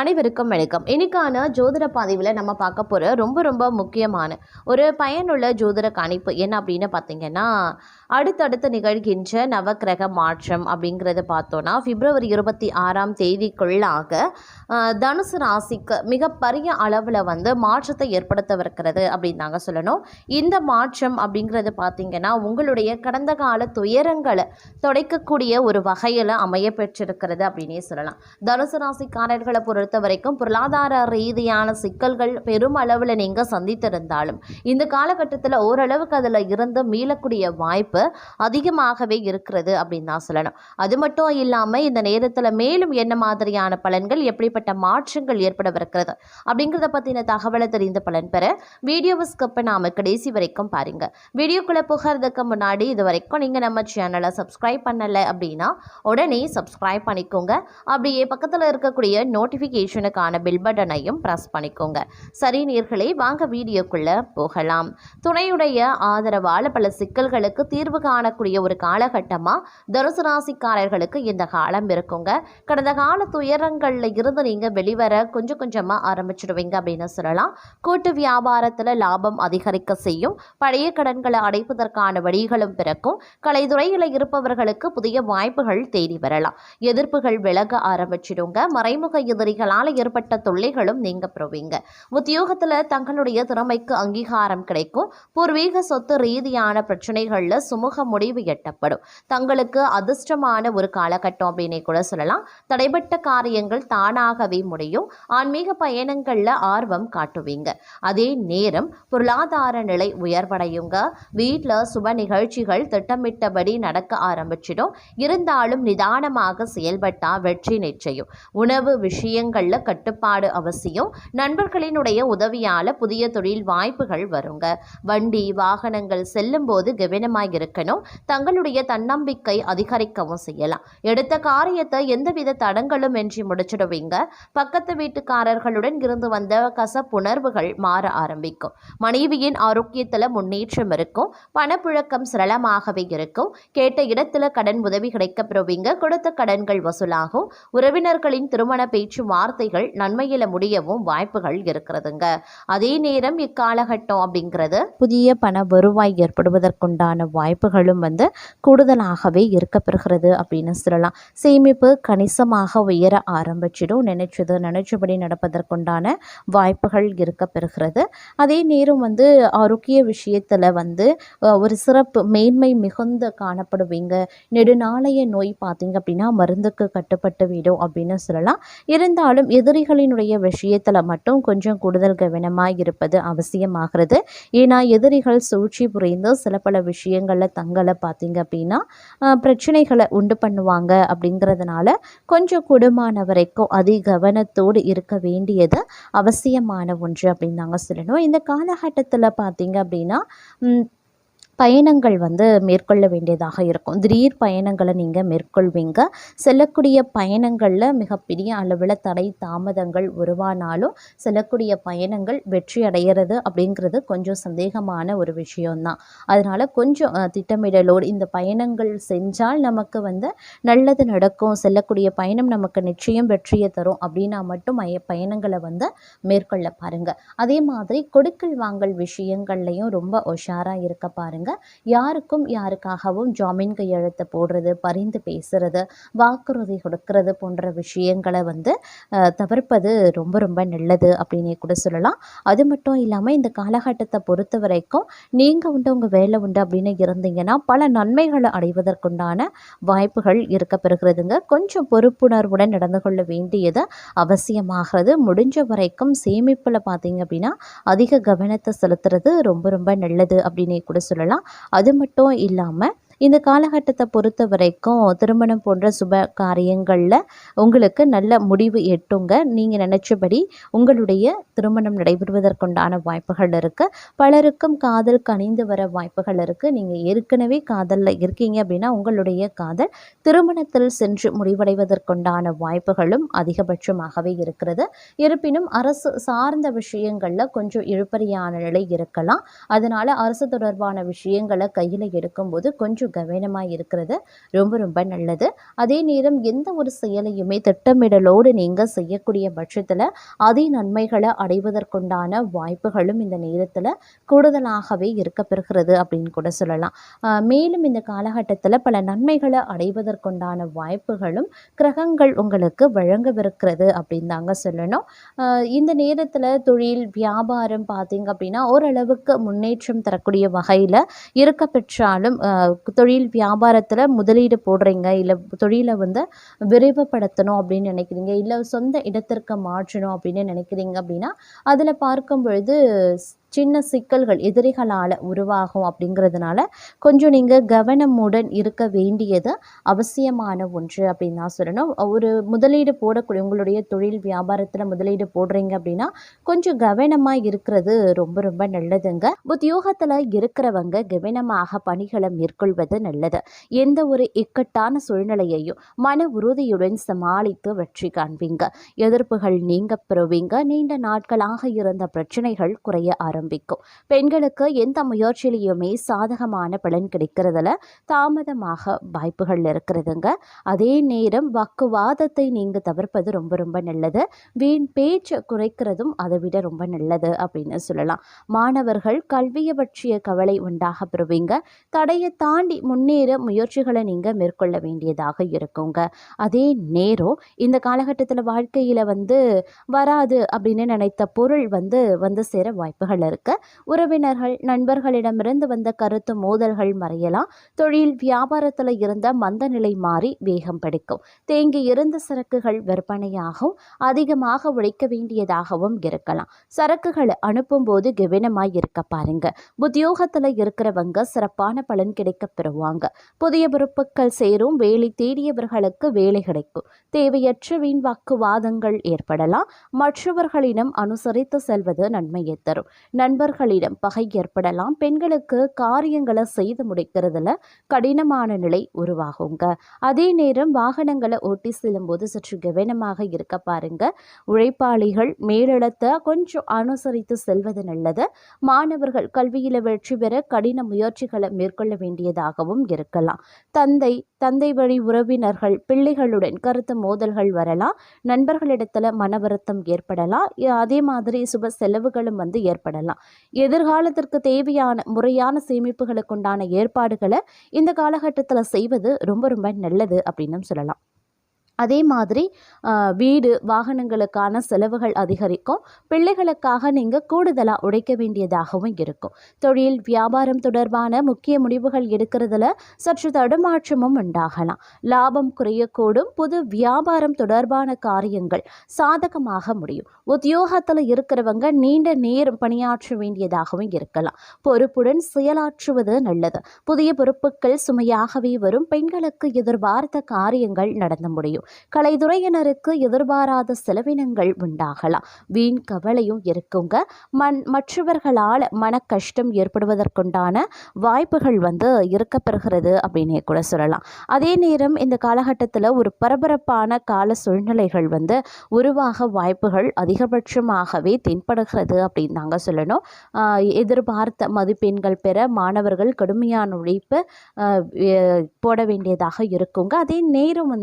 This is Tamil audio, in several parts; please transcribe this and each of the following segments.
அனைவருக்கும் வணக்கம். இன்னைக்கான ஜோதிட பதிவில் நம்ம பார்க்க போகிற ரொம்ப முக்கியமான ஒரு பயனுள்ள ஜோதிட கணிப்பு என்ன அப்படின்னு பார்த்தீங்கன்னா, அடுத்தடுத்து நிகழ்கின்ற நவக்கிரக மாற்றம் அப்படிங்கிறத பார்த்தோன்னா பிப்ரவரி 26ஆம் தேதிக்குள்ளாக தனுசு ராசிக்கு மிகப்பெரிய அளவில் மாற்றத்தை ஏற்படுத்தவிருக்கிறது அப்படின்னு நாங்கள் சொல்லணும். இந்த மாற்றம் அப்படிங்கிறது பார்த்தீங்கன்னா உங்களுடைய கடந்த கால துயரங்களை துடைக்கக்கூடிய ஒரு வகையில் அமைய பெற்றிருக்கிறது அப்படின்னே சொல்லலாம். தனுசு ராசிக்காரர்களை பொறுத்த வரைக்கும் பொருளாதார ரீதியான சிக்கல்கள் பெரும் அளவில் நீங்கள் சந்தித்திருந்தாலும் இந்த காலகட்டத்தில் ஓரளவுக்கு அதில் இருந்து மீளக்கூடிய வாய்ப்பு அதிகமாகவே இருக்கிறது அப்படின்னு தான் சொல்லணும். அது மட்டும் இல்லாமல் இந்த நேரத்தில் மேலும் என்ன மாதிரியான பலன்கள் எப்படிப்பட்ட மாற்றங்கள் ஏற்படவிருக்கிறது அப்படிங்கிறத பற்றின தகவலை தெரிந்து பலன் பெற வீடியோவை ஸ்கிப் பண்ணாம கடைசி வரைக்கும் பாருங்க. வீடியோக்குள்ளே போகிறதுக்கு முன்னாடி இது வரைக்கும் நீங்கள் நம்ம சேனலை சப்ஸ்கிரைப் பண்ணலை அப்படின்னா உடனே சப்ஸ்கிரைப் பண்ணிக்கோங்க. அப்படியே பக்கத்தில் இருக்கக்கூடிய நோட்டிஃபிகேஷனுக்கான பில் பட்டனையும் ப்ரெஸ் பண்ணிக்கோங்க. சரி நேயர்களே, வாங்க வீடியோக்குள்ளே போகலாம். துணையுடைய ஆதரவால் பல சிக்கல்களுக்கு தீர்வு காணக்கூடிய ஒரு காலகட்டமாக தனுசு ராசிக்காரர்களுக்கு இந்த காலம் இருக்குங்க. கடந்த கால துயரங்களில் இருந்து நீங்கள் வெளிவர கொஞ்சம் கொஞ்சமாக ஆரம்பிச்சிடுவீங்க அப்படின்னு சொல்லலாம். கூட்டு வியாபாரத்தில் லாபம் அதிகரிக்க செய்யும். பழைய கடன்களை அடைப்பதற்கான வழிகளும் பிறக்கும். கலைத்துறையில் இருப்பவர்களுக்கு புதிய வாய்ப்புகள் தேடி வரலாம். எதிர்ப்புகள் விலக ஆரம்பிச்சிடுங்க. மறைமுக எதிரிகளால் ஏற்பட்ட தொல்லைகளும் நீங்க பெறுவீங்க. உத்தியோகத்தில் தங்களுடைய திறமைக்கு அங்கீகாரம் கிடைக்கும். பூர்வீக சொத்து ரீதியான பிரச்சனைகள்ல சுமூக முடிவு எட்டப்படும். தங்களுக்கு அதிர்ஷ்டமான ஒரு காலகட்டம் அப்படின்னே கூட சொல்லலாம். தடைபட்ட காரியங்கள் தானாகவே முடியும். ஆன்மீக பயணங்கள்ல ஆர்வம் காட்டுவீங்க. அதே நேரம் பொருளாதார நிலை உயர்வடையுங்க. வீட்டில் சுப நிகழ்ச்சிகள் திட்டமிட்டபடி நடக்க ஆரம்பிச்சிடும். இருந்தாலும் நிதானமாக செயல்பட்டா வெற்றி நிச்சயம். உணவு விஷயங்கள்ல கட்டுப்பாடு அவசியம். நண்பர்களினுடைய உதவியால புதிய தொழில் வாய்ப்புகள் வருங்க. வண்டி வாகனங்கள் செல்லும் போது கவனமாக இருக்கணும். தங்களுடைய தன்னம்பிக்கை அதிகரிக்கவும் செய்யலாம். எடுத்த காரியத்தை எந்தவித தடங்களும் இன்றி முடிச்சிடுவீங்க. பக்கத்து வீட்டுக்காரர்களுடன் இருந்து வந்த கசப்புணர்வுகள் மாற ஆரம்பிக்கும். மனைவியின் ஆரோக்கியத்துல முன்னேற்றம் இருக்கும். பணப்புழக்கம் சரளமாகவே இருக்கும். கேட்ட இடத்துல கடன் உதவி கிடைக்க பெறுவீங்க. கொடுத்த கடன்கள் வசூலாகும். உறவினர்களின் திருமண பேச்சுவார்த்தைகள் நன்மையில முடியவும் வாய்ப்புகள் இருக்கிறதுங்க. அதே நேரம் இக்காலகட்டம் அப்படிங்கிறது புதிய பண வருவாய் ஏற்படுவதற்குண்டான வாய்ப்புகளும் கூடுதலாகவே இருக்கப்பெறுகிறது அப்படின்னு சொல்லலாம். சேமிப்பு கணிசமாக உயர ஆரம்பிச்சிடும். நினைச்சபடி நடப்பதற்குண்டான வாய்ப்புகள் இருக்கப்பெறுகிறது. அதே நேரம் ஆரோக்கிய விஷயத்துல ஒரு சிறப்பு மேன்மை மிகுந்த காணப்படுவீங்க. நெடுநாளைய நோய் பார்த்தீங்க அப்படின்னா மருந்துக்கு கட்டுப்பட்டு விடும் அப்படின்னு சொல்லலாம். இருந்தாலும் எதிரிகளினுடைய விஷயத்தில் மட்டும் கொஞ்சம் கூடுதல் கவனமாக இருப்பது அவசியமாகிறது. ஏன்னா எதிரிகள் சூழ்ச்சி புரிந்து சில பல விஷயங்களில் தங்களை பார்த்தீங்க அப்படின்னா பிரச்சனைகளை உண்டு பண்ணுவாங்க. அப்படிங்கிறதுனால கொஞ்சம் கூடுமான வரைக்கும் அதி கவனத்தோடு இருக்க வேண்டியது அவசியமான ஒன்று அப்படின்னு நாங்கள் சொல்லணும். இந்த காலகட்டத்தில் பார்த்தீங்க அப்படின்னா பயணங்கள் மேற்கொள்ள வேண்டியதாக இருக்கும். திடீர் பயணங்களை நீங்கள் மேற்கொள்வீங்க. செல்லக்கூடிய பயணங்களில் மிகப்பெரிய அளவில் தடை தாமதங்கள் உருவானாலும் செல்லக்கூடிய பயணங்கள் வெற்றி அடைகிறது அப்படிங்கிறது கொஞ்சம் சந்தேகமான ஒரு விஷயம்தான். அதனால் கொஞ்சம் திட்டமிடலோடு இந்த பயணங்கள் செஞ்சால் நமக்கு நல்லது நடக்கும், செல்லக்கூடிய பயணம் நமக்கு நிச்சயம் வெற்றியை தரும் அப்படின்னா மட்டும் பயணங்களை மேற்கொள்ள பாருங்கள். அதே மாதிரி கொடுக்கல் வாங்கல் விஷயங்கள்லையும் ரொம்ப உஷாராக இருக்க பாருங்கள். யாருக்காகவும் ஜாமீன் கையெழுத்து போடுறது, பரிந்து பேசுறது, வாக்குறுதி கொடுக்கறது போன்ற விஷயங்களை தவிர்ப்பது ரொம்ப நல்லது அப்படின்னே கூட சொல்லலாம். அது மட்டும் இல்லாமல் இந்த காலகட்டத்தை பொறுத்த வரைக்கும் நீங்கள் உங்கள் வேலை உண்டு அப்படின்னு இருந்தீங்கன்னா பல நன்மைகளை அடைவதற்குண்டான வாய்ப்புகள் இருக்கப்பெறுகிறதுங்க. கொஞ்சம் பொறுப்புணர்வுடன் நடந்து கொள்ள வேண்டியது அவசியமாகிறது. முடிஞ்ச வரைக்கும் சேமிப்பில் பார்த்தீங்க அப்படின்னா அதிக கவனத்தை செலுத்துறது ரொம்ப நல்லது அப்படின்னே கூட சொல்லலாம். அது மட்டும் இல்லாமல் இந்த காலகட்டத்தை பொறுத்த வரைக்கும் திருமணம் போன்ற சுப காரியங்களில் உங்களுக்கு நல்ல முடிவு எட்டுங்க. நீங்கள் நினச்சபடி உங்களுடைய திருமணம் நடைபெறுவதற்குண்டான வாய்ப்புகள் இருக்குது. பலருக்கும் காதல் கனிந்து வர வாய்ப்புகள் இருக்குது. நீங்கள் ஏற்கனவே காதலில் இருக்கீங்க அப்படின்னா உங்களுடைய காதல் திருமணத்தில் சென்று முடிவடைவதற்குண்டான வாய்ப்புகளும் அதிகபட்சமாகவே இருக்கிறது. இருப்பினும் அரசு சார்ந்த விஷயங்களில் கொஞ்சம் இழுபறியான நிலை இருக்கலாம். அதனால் அரசு தொடர்பான விஷயங்களை கையில் எடுக்கும்போது கொஞ்சம் கொஞ்சம் கவனமாக இருக்கிறது ரொம்ப ரொம்ப நல்லது. அதே நேரம் எந்த ஒரு செயலையுமே திட்டமிடலோடு நீங்கள் செய்யக்கூடிய பட்சத்தில் அதே நன்மைகளை அடைவதற்குண்டான வாய்ப்புகளும் இந்த நேரத்தில் கூடுதலாகவே இருக்கப்பெறுகிறது அப்படின்னு கூட சொல்லலாம். மேலும் இந்த காலகட்டத்தில் பல நன்மைகளை அடைவதற்குண்டான வாய்ப்புகளும் கிரகங்கள் உங்களுக்கு வழங்கவிருக்கிறது அப்படின்னு தாங்க சொல்லணும். இந்த நேரத்தில் தொழில் வியாபாரம் பார்த்தீங்க அப்படின்னா ஓரளவுக்கு முன்னேற்றம் தரக்கூடிய வகையில் இருக்க பெற்றாலும் தொழில் வியாபாரத்தில் முதலீடு போடுறீங்க, இல்லை தொழிலை வந்து விரிவுபடுத்தணும் அப்படின்னு நினைக்கிறீங்க, இல்லை சொந்த இடத்திற்கு மாற்றணும் அப்படின்னு நினைக்கிறீங்க அப்படின்னா அதில் பார்க்கும் பொழுது சின்ன சிக்கல்கள் எதிரிகளால் உருவாகும். அப்படிங்கிறதுனால கொஞ்சம் நீங்கள் கவனமுடன் இருக்க வேண்டியது அவசியமான ஒன்று அப்படின்னு தான் சொல்லணும். ஒரு முதலீடு போடக்கூடிய உங்களுடைய தொழில் வியாபாரத்தில் முதலீடு போடுறீங்க அப்படின்னா கொஞ்சம் கவனமாக இருக்கிறது ரொம்ப ரொம்ப நல்லதுங்க. உத்தியோகத்தில் இருக்கிறவங்க கவனமாக பணிகளை மேற்கொள்வது நல்லது. எந்த ஒரு இக்கட்டான சூழ்நிலையையும் மன உறுதியுடன் சமாளித்து வெற்றி காண்பீங்க. எதிர்ப்புகள் நீங்க பெறுவீங்க. நீண்ட நாட்களாக இருந்த பிரச்சனைகள் குறைய ஆரம்பிக்கும். பெண்களுக்கு எந்த முயற்சியிலையுமே சாதகமான பலன் கிடைக்கிறதுல தாமதமாக வாய்ப்புகள் இருக்கிறதுங்க. அதே நேரம் வாக்குவாதத்தை நீங்க தவிர்ப்பது ரொம்ப ரொம்ப நல்லது. வீண் பேச்சு குறைக்கிறதும் அதை விட ரொம்ப நல்லது அப்படின்னு சொல்லலாம். மாணவர்கள் கல்வியை பற்றிய கவலை உண்டாக பெறுவீங்க. தடையை தாண்டி முன்னேற முயற்சிகளை நீங்க மேற்கொள்ள வேண்டியதாக இருக்குங்க. அதே நேரம் இந்த காலகட்டத்தில் வாழ்க்கையில் வராது அப்படின்னு நினைத்த பொருள் வந்து சேர வாய்ப்புகள் இருக்கு. உறவினர்கள் நண்பர்களிடமிருந்து வந்த கருத்து மோதல்கள் மறையலாம். தொழில் வியாபாரத்தில் இருந்த மந்த நிலை மாறி வேகம் பிடிக்கும். தேங்கி இருந்த சரக்குகள் விற்பனையாகவும் அதிகமாக உழைக்க வேண்டியதாகவும் இருக்கலாம். சரக்குகளை அனுப்பும் போது கவனமாய் இருக்க பாருங்க. உத்தியோகத்தில் இருக்கிறவங்க சிறப்பான பலன் கிடைக்க பெறுவாங்க. புதிய பொறுப்புகள் சேரும். வேலை தேடியவர்களுக்கு வேலை கிடைக்கும். தேவையற்ற வீண் வாக்குவாதங்கள் ஏற்படலாம். மற்றவர்களிடம் அனுசரித்து செல்வது நன்மையை தரும். நண்பர்களிடம் பகை ஏற்படலாம். பெண்களுக்கு காரியங்களை செய்து முடிக்கிறதுல கடினமான நிலை உருவாகுங்க. அதே நேரம் வாகனங்களை ஓட்டி செல்லும் போது சற்று கவனமாக இருக்க பாருங்க. உழைப்பாளிகள் மேலிடத்தை கொஞ்சம் அனுசரித்து செல்வது நல்லது. மாணவர்கள் கல்வியில வெற்றி பெற கடின முயற்சிகளை மேற்கொள்ள வேண்டியதாகவும் இருக்கலாம். தந்தை வழி உறவினர்கள் பிள்ளைகளுடன் கருத்து மோதல்கள் வரலாம். நண்பர்களிடத்துல மன வருத்தம் ஏற்படலாம். அதே மாதிரி சுப செலவுகளும் ஏற்படலாம். எதிர்காலத்திற்கு தேவையான முறையான சேமிப்புகளுக்குண்டான ஏற்பாடுகளை இந்த காலகட்டத்தில் செய்வது ரொம்ப ரொம்ப நல்லது அப்படின்னு சொல்லலாம். அதே மாதிரி வீடு வாகனங்களுக்கான செலவுகள் அதிகரிக்கும். பிள்ளைகளுக்காக நீங்கள் கூடுதலாக உழைக்க வேண்டியதாகவும் இருக்கும். தொழில் வியாபாரம் தொடர்பான முக்கிய முடிவுகள் எடுக்கிறதுல சற்று தடுமாற்றமும் உண்டாகலாம். லாபம் குறையக்கூடும். புது வியாபாரம் தொடர்பான காரியங்கள் சாதகமாக முடியும். உத்தியோகத்தில் இருக்கிறவங்க நீண்ட நேரம் பணியாற்ற வேண்டியதாகவும் இருக்கலாம். பொறுப்புடன் செயலாற்றுவது நல்லது. புதிய பொறுப்புகள் சுமையாகவே வரும். பெண்களுக்கு எதிர்பார்த்த காரியங்கள் நடந்து முடியும். கலைத்துறையினருக்கு எதிர்பாராத செலவினங்கள் உண்டாகலாம். வீண் கவலையும் இருக்குங்க. மற்றவர்களால் மன கஷ்டம் ஏற்படுவதற்குண்டான வாய்ப்புகள் இருக்கப்பெறுகிறது அப்படின்னே கூட சொல்லலாம். அதே நேரம் இந்த காலகட்டத்தில் ஒரு பரபரப்பான கால சூழ்நிலைகள் உருவாக வாய்ப்புகள் அதிகபட்சமாகவே தென்படுகிறது அப்படின்னு தாங்க சொல்லணும். எதிர்பார்த்த மதிப்பெண்கள் பெற மாணவர்கள் கடுமையான உழைப்பு போட வேண்டியதாக இருக்குங்க. அதே நேரம்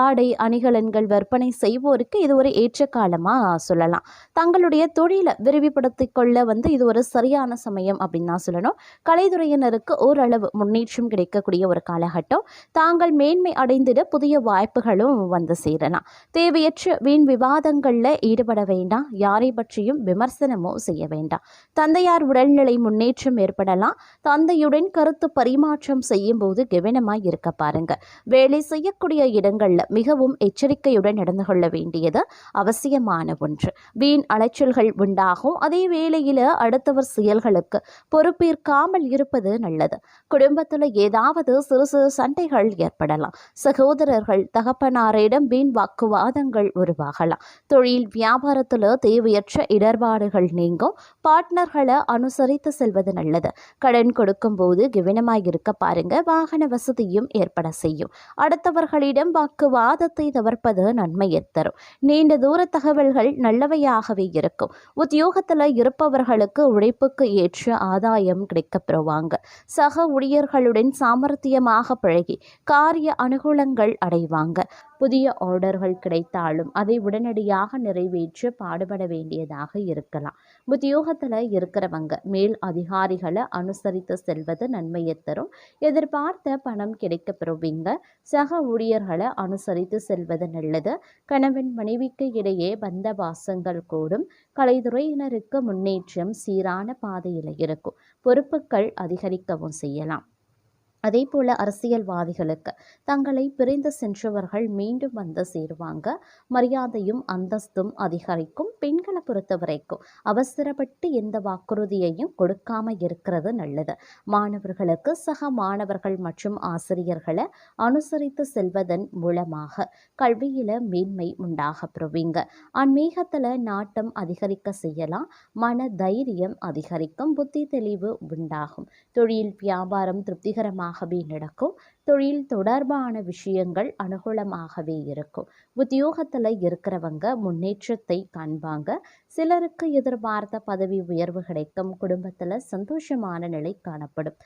ஆடை அணிகலன்கள் விற்பனை செய்வோருக்கு இது ஒரு ஏற்ற காலமாக சொல்லலாம். தங்களுடைய தொழிலை விரிவுபடுத்திக் கொள்ள இது ஒரு சரியான சமயம் அப்படின்னு தான் சொல்லணும். கலைத்துறையினருக்கு ஓரளவு முன்னேற்றம் கிடைக்கக்கூடிய ஒரு காலகட்டம். தாங்கள் மேன்மை அடைந்திட புதிய வாய்ப்புகளும் சேரலாம். தேவையற்ற வீண் விவாதங்களில் ஈடுபட வேண்டாம். யாரை பற்றியும் விமர்சனமோ செய்ய வேண்டாம். தந்தையார் உடல்நிலை முன்னேற்றம் ஏற்படலாம். தந்தையுடன் கருத்து பரிமாற்றம் செய்யும் போது கவனமாய் இருக்க பாருங்க. வேலை செய்யக்கூடிய இடங்கள்ல மிகவும் எச்சரிக்கையுடன் நடந்து கொள்ள வேண்டியது அவசியமான ஒன்று. வீண் அலைச்சல்கள் உண்டாகும். அதே வேளையில் அடுத்தவர் செயல்களுக்கு பொறுப்பேற்காமல் இருப்பது நல்லது. குடும்பத்தில் ஏதாவது சிறு சிறு சண்டைகள் ஏற்படலாம். சகோதரர்கள் தகப்பனாரிடம் வீண் வாக்குவாதங்கள் உருவாகலாம். தொழில் வியாபாரத்தில் தேவையற்ற இடர்பாடுகள் நீங்கும். பார்ட்னர்களை அனுசரித்து செல்வது நல்லது. கடன் கொடுக்கும் போது கவனமாக இருக்க பாருங்க. வாகன வசதியும் ஏற்பட செய்யும். அடுத்தவர்களிடம் வாக்குவாதம் விவாதத்தை தவிர்ப்பது நன்மையை தரும். நீண்ட தூர தகவல்கள் நல்லவையாகவே இருக்கும். உத்தியோகத்தில் இருப்பவர்களுக்கு உழைப்புக்கு ஏற்ற ஆதாயம் கிடைக்கப்பெறுவாங்க. சக ஊழியர்களுடன் சாமர்த்தியமாக பழகி காரிய அனுகூலங்கள் அடைவாங்க. புதிய ஆர்டர்கள் கிடைத்தாலும் அதை உடனடியாக நிறைவேற்ற பாடுபட வேண்டியதாக இருக்கலாம். உத்தியோகத்தில் இருக்கிறவங்க மேல் அதிகாரிகளை அனுசரித்து செல்வது நன்மையை தரும். எதிர்பார்த்த பணம் கிடைக்கப்பெறுவீங்க. சக ஊழியர்களை அனுசரித்து செல்வது நல்லது. கணவன் மனைவிக்கு இடையே பந்த பாசங்கள் கூடும். கலைத்துறையினருக்கு முன்னேற்றம் சீரான பாதையில் இருக்கும். பொறுப்புகள் அதிகரிக்கவும் செய்யலாம். அதே போல் அரசியல்வாதிகளுக்கு தங்களை பிரிந்து சென்றவர்கள் மீண்டும் வந்து சேருவாங்க. மரியாதையும் அந்தஸ்தும் அதிகரிக்கும். பெண்களை பொறுத்த வரைக்கும் அவசரப்பட்டு எந்த வாக்குறுதியையும் கொடுக்காம இருக்கிறது நல்லது. மாணவர்களுக்கு சக மாணவர்கள் மற்றும் ஆசிரியர்களை அனுசரித்து செல்வதன் மூலமாக கல்வியில மேன்மை உண்டாக பெறுவீங்க. ஆன்மீகத்தில் நாட்டம் அதிகரிக்க செய்யலாம். மன தைரியம் அதிகரிக்கும். புத்தி தெளிவு உண்டாகும். தொழில் வியாபாரம் திருப்திகரமாகவே நடக்கும். தொழில் தொடர்பான விஷயங்கள் அனுகூலமாகவே இருக்கும். உத்தியோகத்தில் இருக்கிறவங்க முன்னேற்றத்தை காண்பாங்க. சிலருக்கு எதிர்பார்த்த பதவி உயர்வு கிடைக்கும். குடும்பத்தில் சந்தோஷமான நிலை காணப்படும்.